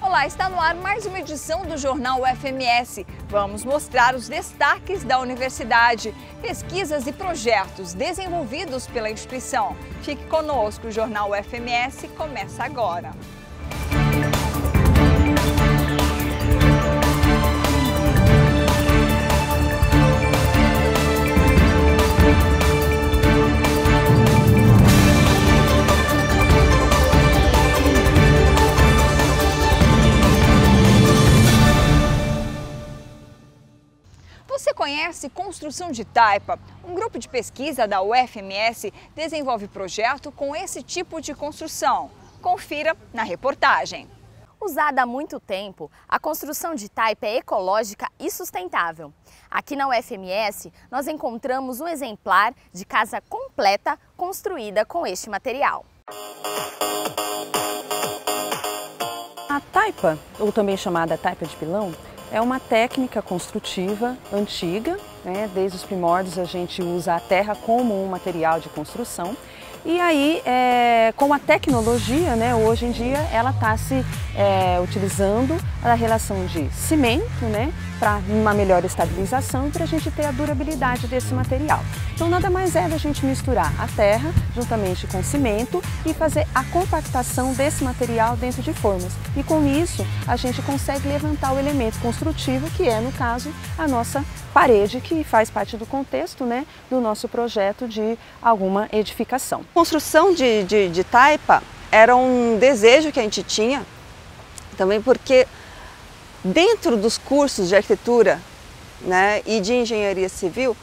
Olá, está no ar mais uma edição do Jornal UFMS. Vamos mostrar os destaques da universidade, pesquisas e projetos desenvolvidos pela instituição. Fique conosco, o Jornal UFMS começa agora. Você conhece Construção de Taipa? Um grupo de pesquisa da UFMS desenvolve projeto com esse tipo de construção. Confira na reportagem. Usada há muito tempo, a construção de taipa é ecológica e sustentável. Aqui na UFMS, nós encontramos um exemplar de casa completa construída com este material. A taipa, ou também chamada taipa de pilão, é uma técnica construtiva antiga, né? Desde os primórdios a gente usa a terra como um material de construção. E aí, com a tecnologia, né, hoje em dia, ela está se utilizando a relação de cimento, né, para uma melhor estabilização e para a gente ter a durabilidade desse material. Então nada mais é da gente misturar a terra juntamente com o cimento e fazer a compactação desse material dentro de formas. E com isso a gente consegue levantar o elemento construtivo, que é, no caso, a nossa parede, que faz parte do contexto, né, do nosso projeto de alguma edificação. A construção de taipa era um desejo que a gente tinha, também porque dentro dos cursos de arquitetura, né, e de engenharia civil,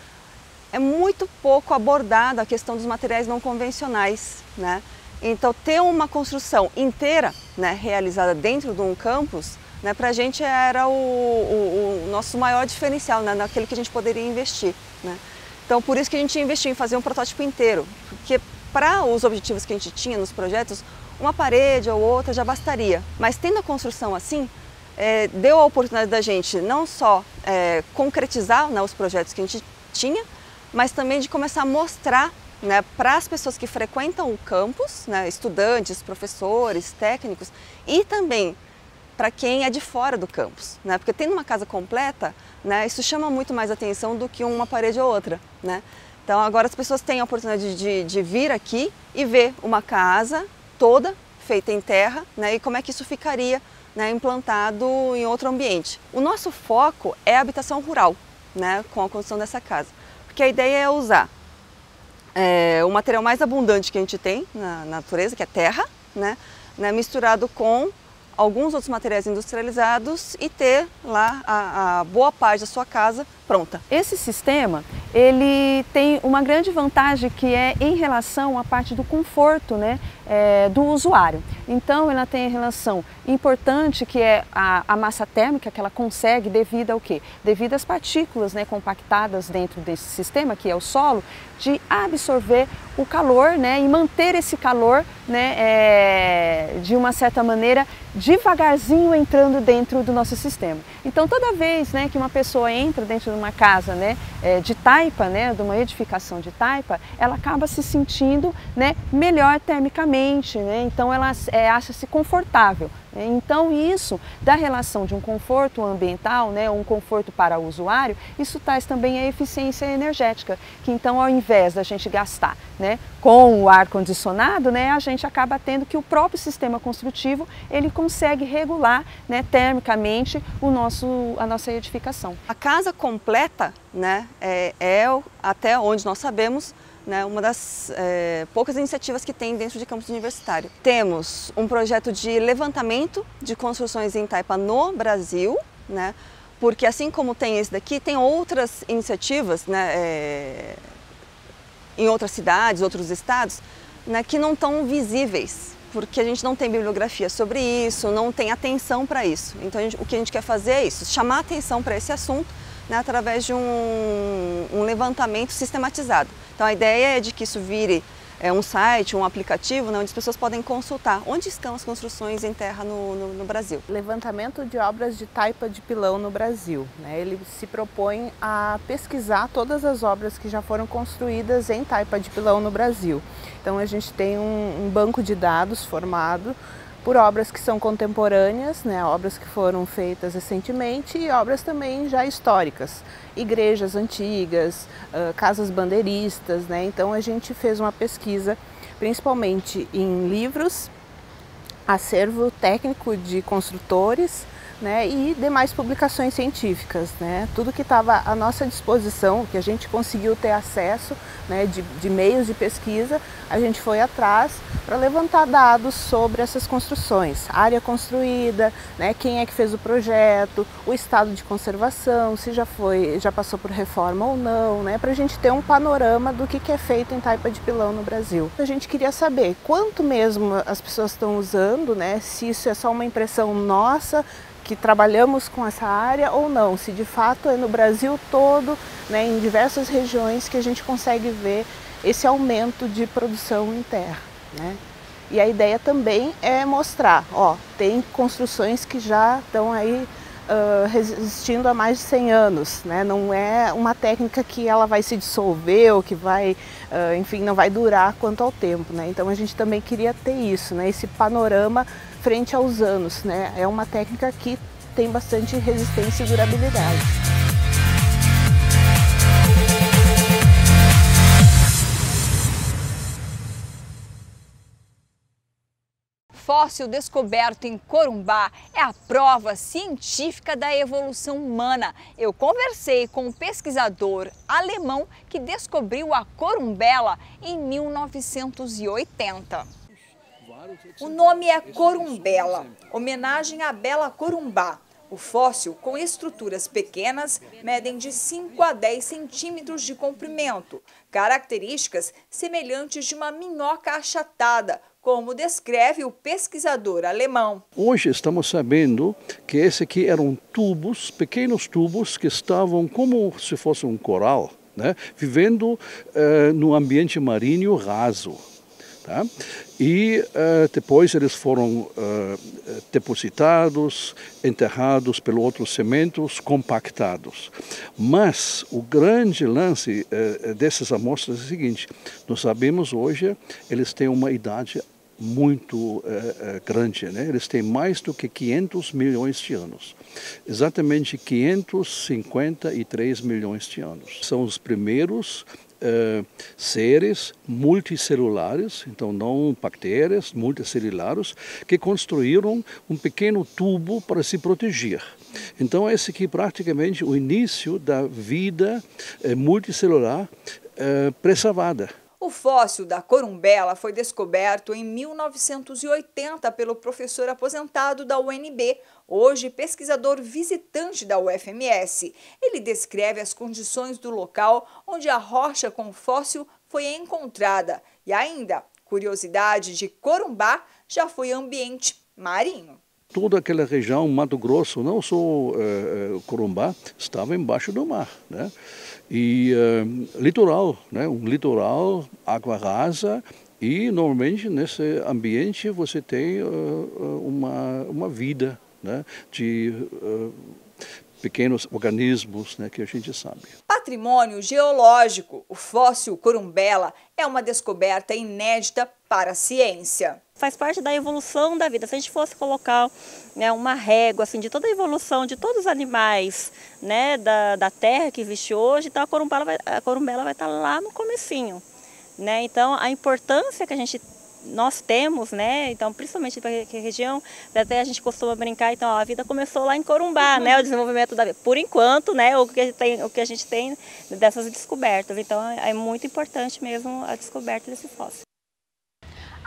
é muito pouco abordada a questão dos materiais não convencionais, né? Então ter uma construção inteira, né, realizada dentro de um campus, né, para a gente era o nosso maior diferencial, né, naquilo que a gente poderia investir, né? Então por isso que a gente investiu em fazer um protótipo inteiro, porque para os objetivos que a gente tinha nos projetos, uma parede ou outra já bastaria. Mas tendo a construção assim, deu a oportunidade da gente não só concretizar, né, os projetos que a gente tinha, mas também de começar a mostrar, né, para as pessoas que frequentam o campus, né, estudantes, professores, técnicos, e também para quem é de fora do campus, né, porque tendo uma casa completa, né, isso chama muito mais atenção do que uma parede ou outra, né? Então agora as pessoas têm a oportunidade de vir aqui e ver uma casa toda feita em terra, né, e como é que isso ficaria, né, implantado em outro ambiente. O nosso foco é a habitação rural, né, com a construção dessa casa, porque a ideia é usar o material mais abundante que a gente tem na natureza, que é terra, né, misturado com alguns outros materiais industrializados e ter lá a boa parte da sua casa pronta. Esse sistema, ele tem uma grande vantagem, que é em relação à parte do conforto, né, do usuário. Então ela tem a relação importante, que é a massa térmica que ela consegue devido ao quê? Devido às partículas, né, compactadas dentro desse sistema, que é o solo, de absorver o calor, né, e manter esse calor, né, de uma certa maneira devagarzinho entrando dentro do nosso sistema. Então toda vez, né, que uma pessoa entra dentro de uma casa, né, de taipa, né, de uma edificação de taipa, ela acaba se sentindo, né, melhor termicamente, né, então ela acha-se confortável. Então isso, da relação de um conforto ambiental, né, um conforto para o usuário, isso traz também a eficiência energética, que então ao invés da gente gastar, né, com o ar-condicionado, né, a gente acaba tendo que o próprio sistema construtivo, ele consegue regular, né, termicamente a nossa edificação. A casa completa, né, até onde nós sabemos, né, uma das poucas iniciativas que tem dentro de campus universitário. Temos um projeto de levantamento de construções em taipa no Brasil, né, porque assim como tem esse daqui, tem outras iniciativas, né, em outras cidades, outros estados, né, que não estão visíveis, porque a gente não tem bibliografia sobre isso, não tem atenção para isso. Então o que a gente quer fazer é isso, chamar atenção para esse assunto, né, através de um levantamento sistematizado. Então a ideia é de que isso vire um site, um aplicativo, né, onde as pessoas podem consultar onde estão as construções em terra no Brasil. Levantamento de obras de taipa de pilão no Brasil, né? Ele se propõe a pesquisar todas as obras que já foram construídas em taipa de pilão no Brasil. Então a gente tem um banco de dados formado por obras que são contemporâneas, né, obras que foram feitas recentemente e obras também já históricas, igrejas antigas, casas bandeiristas, né? Então a gente fez uma pesquisa principalmente em livros, acervo técnico de construtores, né, e demais publicações científicas, né, tudo que estava à nossa disposição, que a gente conseguiu ter acesso, né, de meios de pesquisa, a gente foi atrás para levantar dados sobre essas construções, área construída, né, quem é que fez o projeto, o estado de conservação, se já passou por reforma ou não, né, para a gente ter um panorama do que é feito em taipa de pilão no Brasil. A gente queria saber quanto mesmo as pessoas estão usando, né, se isso é só uma impressão nossa, que trabalhamos com essa área ou não, se de fato é no Brasil todo, né, em diversas regiões que a gente consegue ver esse aumento de produção em terra, né? E a ideia também é mostrar, ó, tem construções que já estão aí resistindo há mais de 100 anos, né? Não é uma técnica que ela vai se dissolver ou que vai, enfim, não vai durar quanto ao tempo, né? Então a gente também queria ter isso, né? Esse panorama frente aos anos, né? É uma técnica que tem bastante resistência e durabilidade. Fóssil descoberto em Corumbá é a prova científica da evolução humana. Eu conversei com um pesquisador alemão que descobriu a corumbela em 1980. O nome é corumbela, homenagem à Bela Corumbá. O fóssil, com estruturas pequenas, medem de 5 a 10 centímetros de comprimento, características semelhantes de uma minhoca achatada, como descreve o pesquisador alemão. Hoje estamos sabendo que esse aqui eram tubos, pequenos tubos que estavam como se fosse um coral, né, vivendo no ambiente marinho raso. Tá? E depois eles foram depositados, enterrados pelos outros sedimentos, compactados. Mas o grande lance dessas amostras é o seguinte: nós sabemos hoje eles têm uma idade muito grande, né? Eles têm mais do que 500 milhões de anos, exatamente 553 milhões de anos. São os primeiros seres multicelulares, então não bactérias, multicelulares, que construíram um pequeno tubo para se proteger. Então esse aqui praticamente o início da vida multicelular preservada. O fóssil da corumbela foi descoberto em 1980 pelo professor aposentado da UNB, hoje pesquisador visitante da UFMS. Ele descreve as condições do local onde a rocha com fóssil foi encontrada. E ainda, curiosidade de Corumbá, já foi ambiente marinho. Toda aquela região, Mato Grosso, não só Corumbá, estava embaixo do mar, né? E litoral, né? Um litoral, água rasa, e normalmente nesse ambiente você tem uma vida, né, de pequenos organismos, né, que a gente sabe. Patrimônio geológico, o fóssil corumbela é uma descoberta inédita para a ciência. Faz parte da evolução da vida. Se a gente fosse colocar, né, uma régua assim, de toda a evolução de todos os animais, né, da Terra que existe hoje, então a corumbela vai estar lá no comecinho, né? Então a importância que nós temos, né? Então principalmente para a região, até a gente costuma brincar, então ó, a vida começou lá em Corumbá, né? O desenvolvimento da vida, por enquanto, né? O que a gente tem dessas descobertas. Então é muito importante mesmo a descoberta desse fóssil.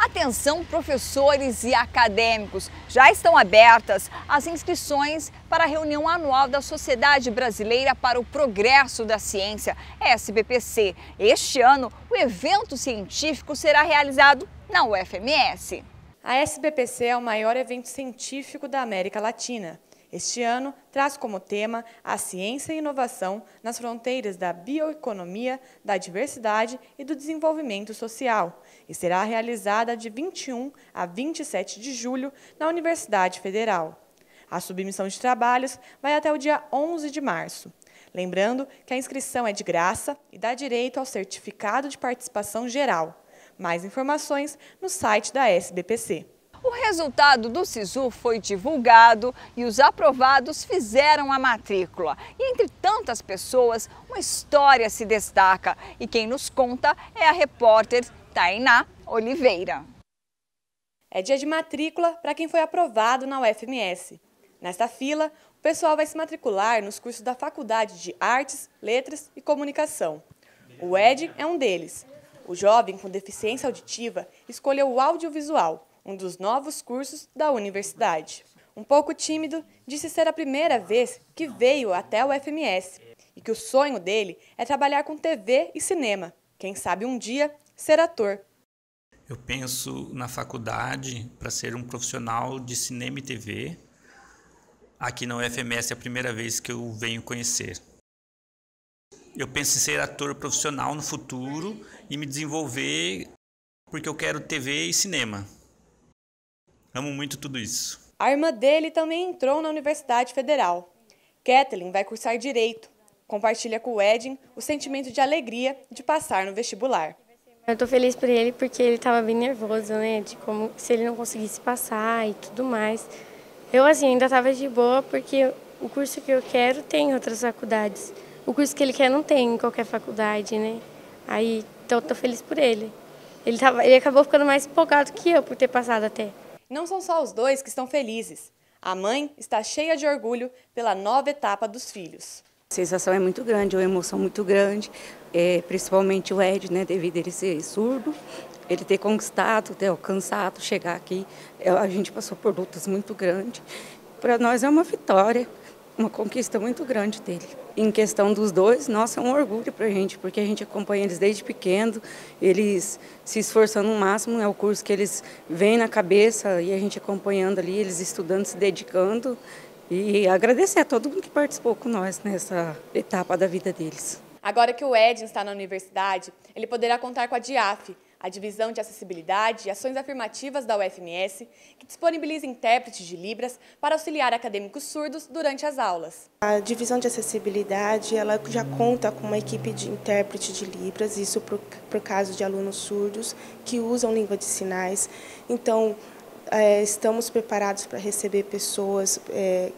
Atenção, professores e acadêmicos! Já estão abertas as inscrições para a reunião anual da Sociedade Brasileira para o Progresso da Ciência, SBPC. Este ano, o evento científico será realizado na UFMS. A SBPC é o maior evento científico da América Latina. Este ano traz como tema a ciência e inovação nas fronteiras da bioeconomia, da diversidade e do desenvolvimento social, e será realizada de 21 a 27 de julho na Universidade Federal. A submissão de trabalhos vai até o dia 11 de março. Lembrando que a inscrição é de graça e dá direito ao certificado de participação geral. Mais informações no site da SBPC. O resultado do SISU foi divulgado e os aprovados fizeram a matrícula. E entre tantas pessoas, uma história se destaca. E quem nos conta é a repórter Tainá Oliveira. É dia de matrícula para quem foi aprovado na UFMS. Nesta fila, o pessoal vai se matricular nos cursos da Faculdade de Artes, Letras e Comunicação. O Ed é um deles. O jovem com deficiência auditiva escolheu o audiovisual, um dos novos cursos da universidade. Um pouco tímido, disse ser a primeira vez que veio até o UFMS e que o sonho dele é trabalhar com TV e cinema. Quem sabe um dia ser ator. Eu penso na faculdade para ser um profissional de cinema e TV. Aqui na UFMS é a primeira vez que eu venho conhecer. Eu penso em ser ator profissional no futuro e me desenvolver porque eu quero TV e cinema. Amo muito tudo isso. A irmã dele também entrou na Universidade Federal. Kathleen vai cursar Direito. Compartilha com o Edin o sentimento de alegria de passar no vestibular. Eu tô feliz por ele porque ele estava bem nervoso, né? De como se ele não conseguisse passar e tudo mais. Eu, assim, ainda estava de boa porque o curso que eu quero tem em outras faculdades. O curso que ele quer não tem em qualquer faculdade, né? Aí, então, eu tô feliz por ele. Ele acabou ficando mais empolgado que eu por ter passado até. Não são só os dois que estão felizes. A mãe está cheia de orgulho pela nova etapa dos filhos. A sensação é muito grande, uma emoção muito grande, principalmente o Ed, né, devido a ele ser surdo, ele ter conquistado, ter alcançado, chegar aqui. A gente passou por lutas muito grandes. Para nós é uma vitória, uma conquista muito grande dele. Em questão dos dois, nossa, é um orgulho para a gente, porque a gente acompanha eles desde pequeno, eles se esforçando no máximo, é o curso que eles vêm na cabeça e a gente acompanhando ali, eles estudando, se dedicando. E agradecer a todo mundo que participou com nós nessa etapa da vida deles. Agora que o Edin está na universidade, ele poderá contar com a DIAF, a Divisão de Acessibilidade e Ações Afirmativas da UFMS, que disponibiliza intérpretes de Libras para auxiliar acadêmicos surdos durante as aulas. A Divisão de Acessibilidade ela já conta com uma equipe de intérprete de Libras, isso por caso de alunos surdos que usam língua de sinais. Então, estamos preparados para receber pessoas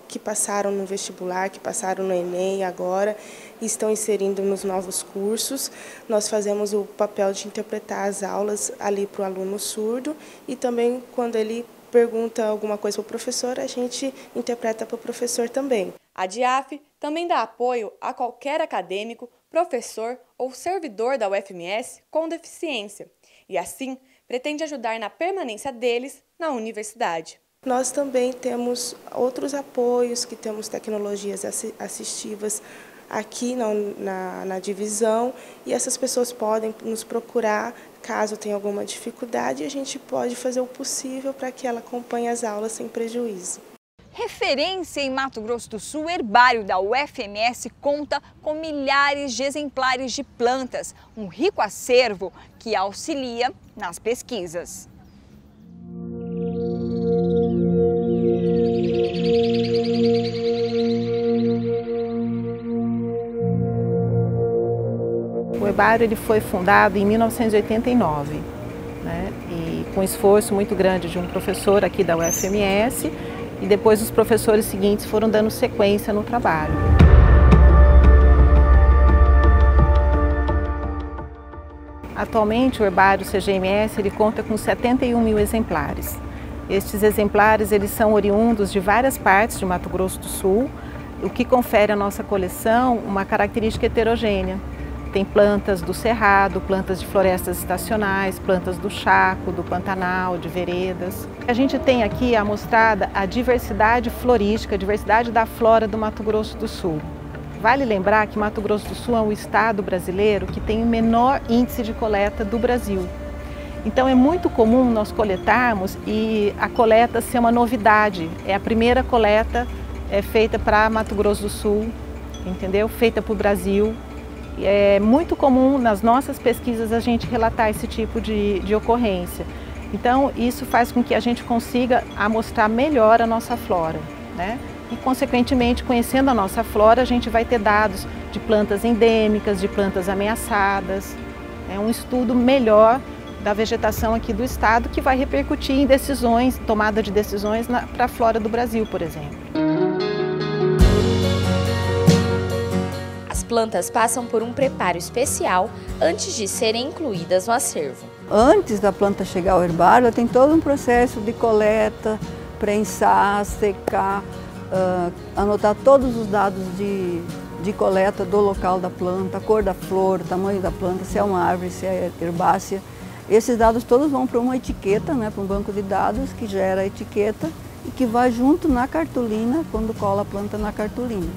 que passaram no vestibular, que passaram no Enem agora e estão inserindo nos novos cursos. Nós fazemos o papel de interpretar as aulas ali para o aluno surdo e também quando ele pergunta alguma coisa para o professor, a gente interpreta para o professor também. A DIAF também dá apoio a qualquer acadêmico, professor ou servidor da UFMS com deficiência e assim pretende ajudar na permanência deles na universidade. Nós também temos outros apoios, que temos tecnologias assistivas aqui na divisão e essas pessoas podem nos procurar caso tenha alguma dificuldade e a gente pode fazer o possível para que ela acompanhe as aulas sem prejuízo. Referência em Mato Grosso do Sul, o herbário da UFMS conta com milhares de exemplares de plantas, um rico acervo que auxilia nas pesquisas. O herbário ele foi fundado em 1989, né? E com esforço muito grande de um professor aqui da UFMS, e depois os professores seguintes foram dando sequência no trabalho. Atualmente o herbário CGMS ele conta com 71 mil exemplares. Estes exemplares eles são oriundos de várias partes de Mato Grosso do Sul, o que confere à nossa coleção uma característica heterogênea. Tem plantas do cerrado, plantas de florestas estacionais, plantas do chaco, do pantanal, de veredas. A gente tem aqui amostrada a diversidade florística, a diversidade da flora do Mato Grosso do Sul. Vale lembrar que Mato Grosso do Sul é o estado brasileiro que tem o menor índice de coleta do Brasil. Então é muito comum nós coletarmos e a coleta ser uma novidade. É a primeira coleta feita para Mato Grosso do Sul, entendeu? Feita para o Brasil. É muito comum nas nossas pesquisas a gente relatar esse tipo de ocorrência. Então isso faz com que a gente consiga amostrar melhor a nossa flora, né? E consequentemente, conhecendo a nossa flora, a gente vai ter dados de plantas endêmicas, de plantas ameaçadas. É um estudo melhor da vegetação aqui do estado, que vai repercutir em decisões, tomada de decisões para a flora do Brasil, por exemplo. As plantas passam por um preparo especial antes de serem incluídas no acervo. Antes da planta chegar ao herbário, ela tem todo um processo de coleta, prensar, secar, anotar todos os dados de coleta do local da planta, a cor da flor, o tamanho da planta, se é uma árvore, se é herbácea. Esses dados todos vão para uma etiqueta, né, para um banco de dados que gera a etiqueta e que vai junto na cartolina quando cola a planta na cartolina.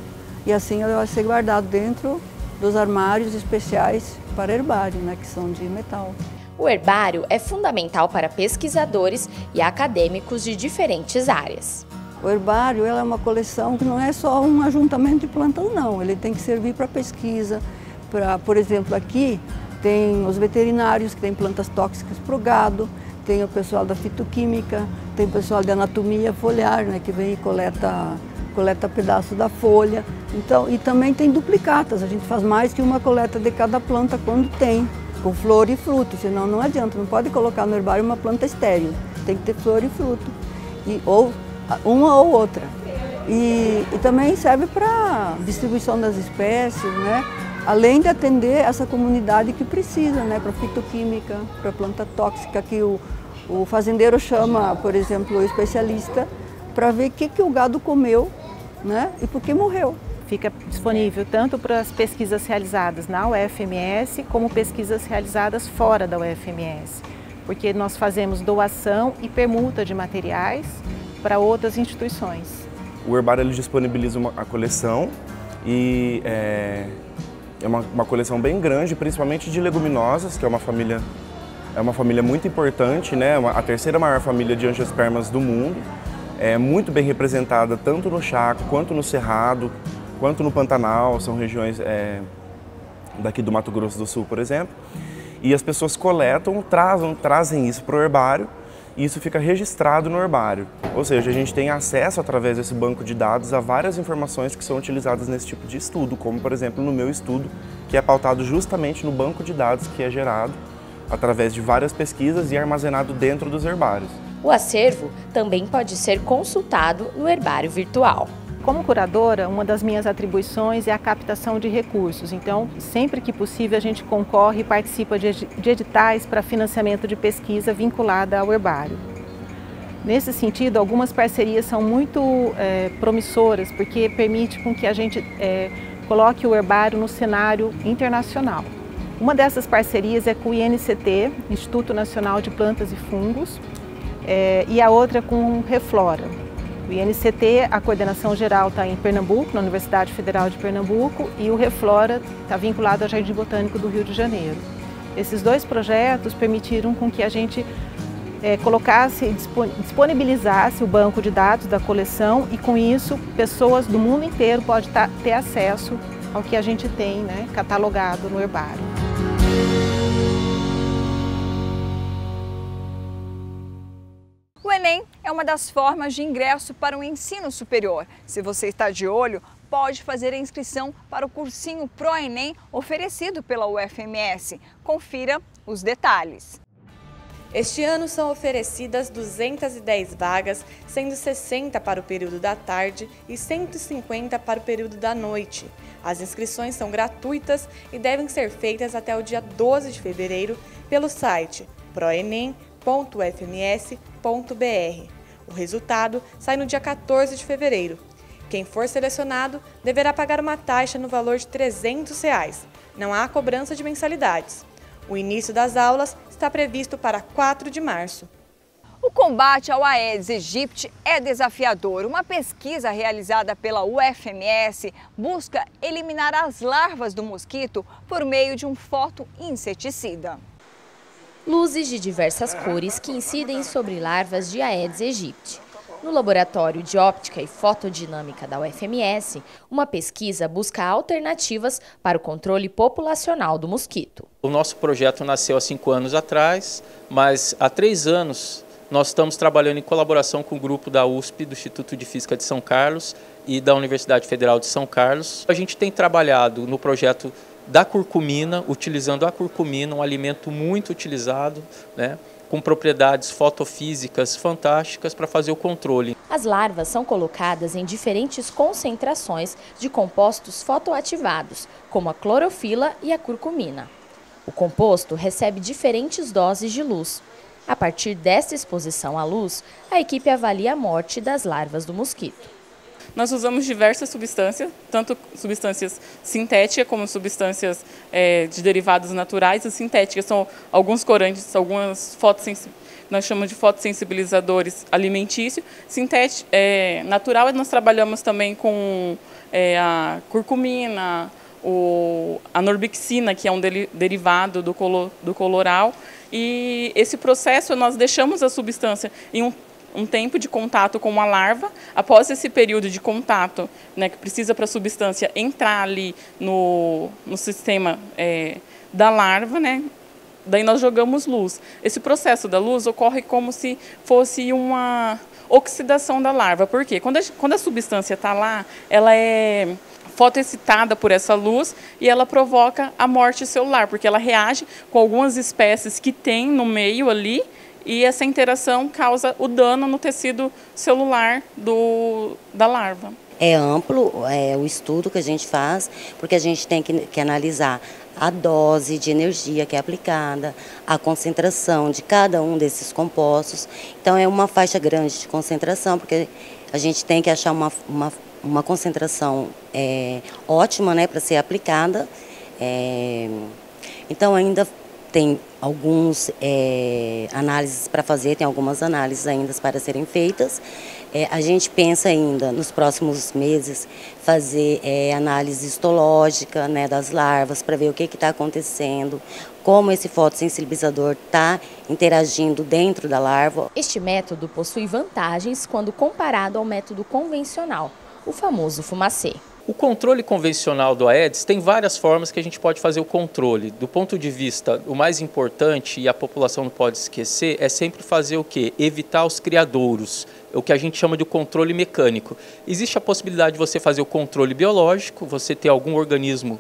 E assim ela vai ser guardada dentro dos armários especiais para herbário, né, que são de metal. O herbário é fundamental para pesquisadores e acadêmicos de diferentes áreas. O herbário é uma coleção que não é só um ajuntamento de plantas, não. Ele tem que servir para pesquisa. Por exemplo, aqui tem os veterinários que têm plantas tóxicas para o gado, tem o pessoal da fitoquímica, tem o pessoal de anatomia foliar, né, que vem e coleta pedaço da folha. Então, e também tem duplicatas, a gente faz mais que uma coleta de cada planta quando tem, com flor e fruto, senão não adianta, não pode colocar no herbário uma planta estéril, tem que ter flor e fruto, ou uma ou outra. E também serve para distribuição das espécies, né? Além de atender essa comunidade que precisa, né? Para fitoquímica, para planta tóxica, que o fazendeiro chama, por exemplo, o especialista, para ver o que o gado comeu, né? E por que morreu. Fica disponível tanto para as pesquisas realizadas na UFMS, como pesquisas realizadas fora da UFMS, porque nós fazemos doação e permuta de materiais para outras instituições. O herbário ele disponibiliza a coleção e é uma coleção bem grande, principalmente de leguminosas, que é uma família muito importante, né? A terceira maior família de angiospermas do mundo. É muito bem representada tanto no Chaco, quanto no Cerrado, quanto no Pantanal, são regiões daqui do Mato Grosso do Sul, por exemplo. E as pessoas coletam, trazem isso para o herbário e isso fica registrado no herbário. Ou seja, a gente tem acesso através desse banco de dados a várias informações que são utilizadas nesse tipo de estudo, como por exemplo no meu estudo, que é pautado justamente no banco de dados que é gerado através de várias pesquisas e armazenado dentro dos herbários. O acervo também pode ser consultado no herbário virtual. Como curadora, uma das minhas atribuições é a captação de recursos. Então, sempre que possível, a gente concorre e participa de editais para financiamento de pesquisa vinculada ao herbário. Nesse sentido, algumas parcerias são muito promissoras, porque permite com que a gente coloque o herbário no cenário internacional. Uma dessas parcerias é com o INCT, Instituto Nacional de Plantas e Fungos, e a outra com o Reflora. O INCT, a coordenação geral está em Pernambuco, na Universidade Federal de Pernambuco, e o Reflora está vinculado ao Jardim Botânico do Rio de Janeiro. Esses dois projetos permitiram com que a gente colocasse e disponibilizasse o banco de dados da coleção e com isso pessoas do mundo inteiro podem ter acesso ao que a gente tem, né, catalogado no herbário. O Enem é uma das formas de ingresso para o ensino superior. Se você está de olho, pode fazer a inscrição para o cursinho Pro-Enem oferecido pela UFMS. Confira os detalhes. Este ano são oferecidas 210 vagas, sendo 60 para o período da tarde e 150 para o período da noite. As inscrições são gratuitas e devem ser feitas até o dia 12 de fevereiro pelo site proenem.ufms.br. O resultado sai no dia 14 de fevereiro. Quem for selecionado deverá pagar uma taxa no valor de R$ 300. Não há cobrança de mensalidades. O início das aulas está previsto para 4 de março. O combate ao Aedes aegypti é desafiador. Uma pesquisa realizada pela UFMS busca eliminar as larvas do mosquito por meio de um fotoinseticida. Luzes de diversas cores que incidem sobre larvas de Aedes aegypti. No Laboratório de Óptica e Fotodinâmica da UFMS, uma pesquisa busca alternativas para o controle populacional do mosquito. O nosso projeto nasceu há 5 anos atrás, mas há 3 anos nós estamos trabalhando em colaboração com o grupo da USP, do Instituto de Física de São Carlos e da Universidade Federal de São Carlos. A gente tem trabalhado no projeto da curcumina, utilizando a curcumina, um alimento muito utilizado, né, com propriedades fotofísicas fantásticas para fazer o controle. As larvas são colocadas em diferentes concentrações de compostos fotoativados, como a clorofila e a curcumina. O composto recebe diferentes doses de luz. A partir dessa exposição à luz, a equipe avalia a morte das larvas do mosquito. Nós usamos diversas substâncias, tanto substâncias sintéticas como substâncias de derivados naturais. As sintéticas são alguns corantes, algumas nós chamamos de fotossensibilizadores alimentícios. Natural, nós trabalhamos também com a curcumina, a norbixina, que é um derivado do coloral. E esse processo, nós deixamos a substância em um tempo de contato com uma larva. Após esse período de contato, né, que precisa para a substância entrar ali no sistema da larva, né, daí nós jogamos luz. Esse processo da luz ocorre como se fosse uma oxidação da larva. Por quê? Quando a substância está lá, ela é fotoexcitada por essa luz e ela provoca a morte celular, porque ela reage com algumas espécies que tem no meio ali, e essa interação causa o dano no tecido celular da larva. É amplo o estudo que a gente faz, porque a gente tem que analisar a dose de energia que é aplicada, a concentração de cada um desses compostos. Então é uma faixa grande de concentração, porque a gente tem que achar uma concentração ótima, né, para ser aplicada. Então ainda tem algumas análises para fazer, tem algumas análises ainda para serem feitas. A gente pensa ainda, nos próximos meses, fazer análise histológica, né, das larvas, para ver o que está acontecendo, como esse fotossensibilizador está interagindo dentro da larva. Este método possui vantagens quando comparado ao método convencional, o famoso fumacê. O controle convencional do Aedes tem várias formas que a gente pode fazer o controle. Do ponto de vista, o mais importante, e a população não pode esquecer, é sempre fazer o quê? Evitar os criadouros, o que a gente chama de controle mecânico. Existe a possibilidade de você fazer o controle biológico, você ter algum organismo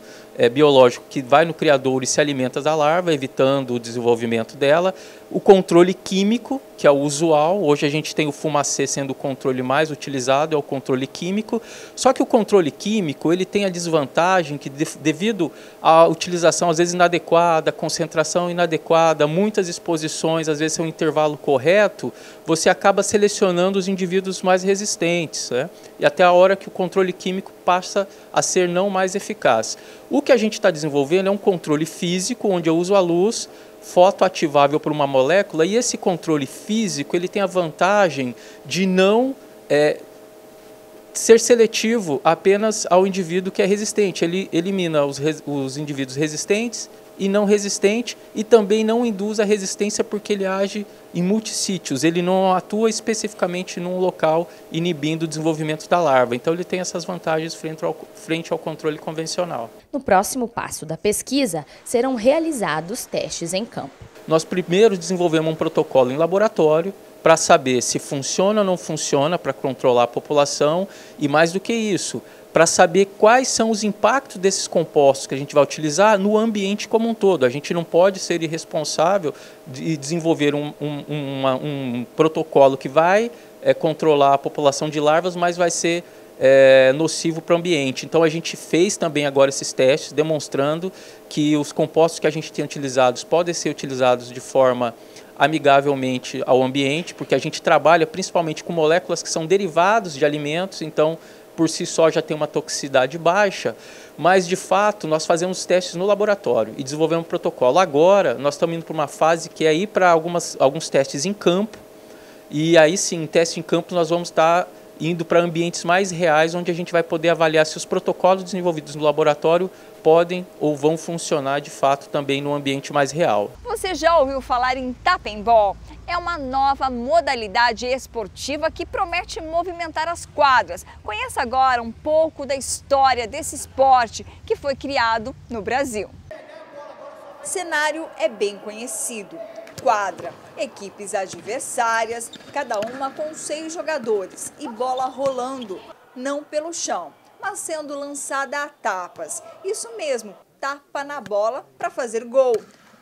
biológico que vai no criadouro e se alimenta da larva, evitando o desenvolvimento dela. O controle químico, que é o usual, hoje a gente tem o fumacê sendo o controle mais utilizado, é o controle químico. Só que o controle químico, ele tem a desvantagem que devido à utilização às vezes inadequada, concentração inadequada, muitas exposições, às vezes sem um intervalo correto, você acaba selecionando os indivíduos mais resistentes, né? E até a hora que o controle químico passa a ser não mais eficaz. O que a gente está desenvolvendo é um controle físico, onde eu uso a luz fotoativável por uma molécula, e esse controle físico ele tem a vantagem de não ser seletivo apenas ao indivíduo que é resistente. Ele elimina os indivíduos resistentes e não resistentes, e também não induz a resistência porque ele age em multissítios, ele não atua especificamente num local inibindo o desenvolvimento da larva. Então ele tem essas vantagens frente ao controle convencional. No próximo passo da pesquisa, serão realizados testes em campo. Nós primeiro desenvolvemos um protocolo em laboratório para saber se funciona ou não funciona para controlar a população, e mais do que isso, para saber quais são os impactos desses compostos que a gente vai utilizar no ambiente como um todo. A gente não pode ser irresponsável de desenvolver um protocolo que vai controlar a população de larvas, mas vai ser nocivo para o ambiente. Então a gente fez também agora esses testes, demonstrando que os compostos que a gente tem utilizados podem ser utilizados de forma amigavelmente ao ambiente, porque a gente trabalha principalmente com moléculas que são derivados de alimentos, então por si só já tem uma toxicidade baixa, mas de fato nós fazemos testes no laboratório e desenvolvemos um protocolo. Agora nós estamos indo para uma fase que é ir para alguns testes em campo, e aí sim, em teste em campo nós vamos estar indo para ambientes mais reais, onde a gente vai poder avaliar se os protocolos desenvolvidos no laboratório podem ou vão funcionar de fato também no ambiente mais real. Você já ouviu falar em Tapembol? É uma nova modalidade esportiva que promete movimentar as quadras. Conheça agora um pouco da história desse esporte que foi criado no Brasil. O cenário é bem conhecido. Quadra, equipes adversárias, cada uma com 6 jogadores e bola rolando, não pelo chão, mas sendo lançada a tapas. Isso mesmo, tapa na bola para fazer gol,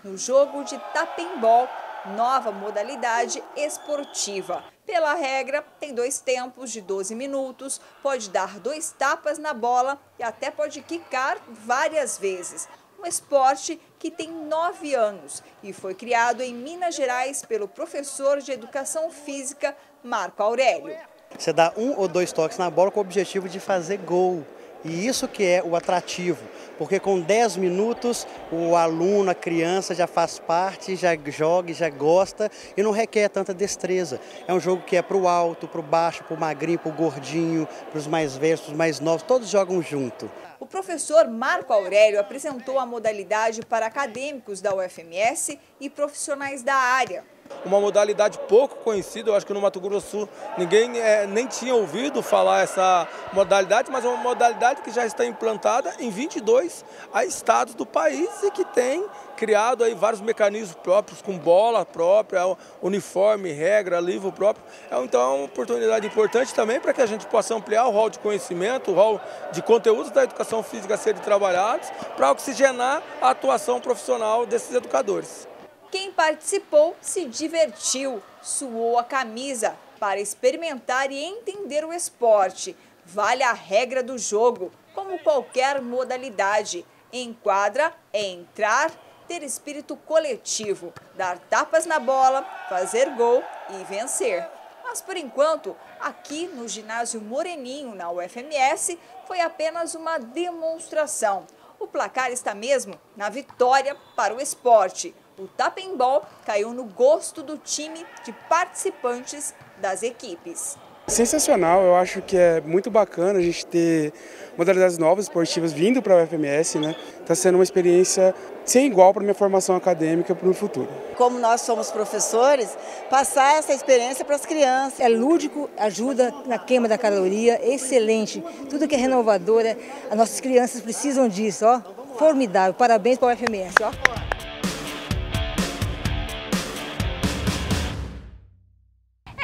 no jogo de tap-and-ball, nova modalidade esportiva. Pela regra, tem 2 tempos de 12 minutos, pode dar 2 tapas na bola e até pode quicar várias vezes. Um esporte que tem 9 anos e foi criado em Minas Gerais pelo professor de Educação Física, Marco Aurélio. Você dá 1 ou 2 toques na bola com o objetivo de fazer gol. E isso que é o atrativo, porque com 10 minutos o aluno, a criança já faz parte, já joga, já gosta e não requer tanta destreza. É um jogo que é para o alto, para o baixo, para o magrinho, para o gordinho, para os mais velhos, para os mais novos, todos jogam junto. O professor Marco Aurélio apresentou a modalidade para acadêmicos da UFMS e profissionais da área. Uma modalidade pouco conhecida, eu acho que no Mato Grosso do Sul ninguém nem tinha ouvido falar essa modalidade, mas é uma modalidade que já está implantada em 22 estados do país e que tem criado aí vários mecanismos próprios, com bola própria, uniforme, regra, livro próprio. Então é uma oportunidade importante também para que a gente possa ampliar o rol de conhecimento, o rol de conteúdos da educação física a serem trabalhados, para oxigenar a atuação profissional desses educadores. Quem participou se divertiu, suou a camisa para experimentar e entender o esporte. Vale a regra do jogo, como qualquer modalidade. Em quadra é entrar, ter espírito coletivo, dar tapas na bola, fazer gol e vencer. Mas por enquanto, aqui no ginásio Moreninho, na UFMS, foi apenas uma demonstração. O placar está mesmo na vitória para o esporte. O tap-and-ball caiu no gosto do time de participantes das equipes. Sensacional, eu acho que é muito bacana a gente ter modalidades novas, esportivas, vindo para a UFMS, né? Está sendo uma experiência sem igual para a minha formação acadêmica para o futuro. Como nós somos professores, passar essa experiência para as crianças. É lúdico, ajuda na queima da caloria, excelente. Tudo que é renovador, as nossas crianças precisam disso, ó. Formidável, parabéns para a UFMS, ó.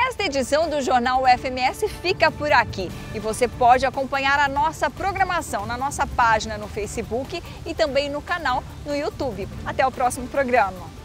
Esta edição do Jornal UFMS fica por aqui e você pode acompanhar a nossa programação na nossa página no Facebook e também no canal no YouTube. Até o próximo programa.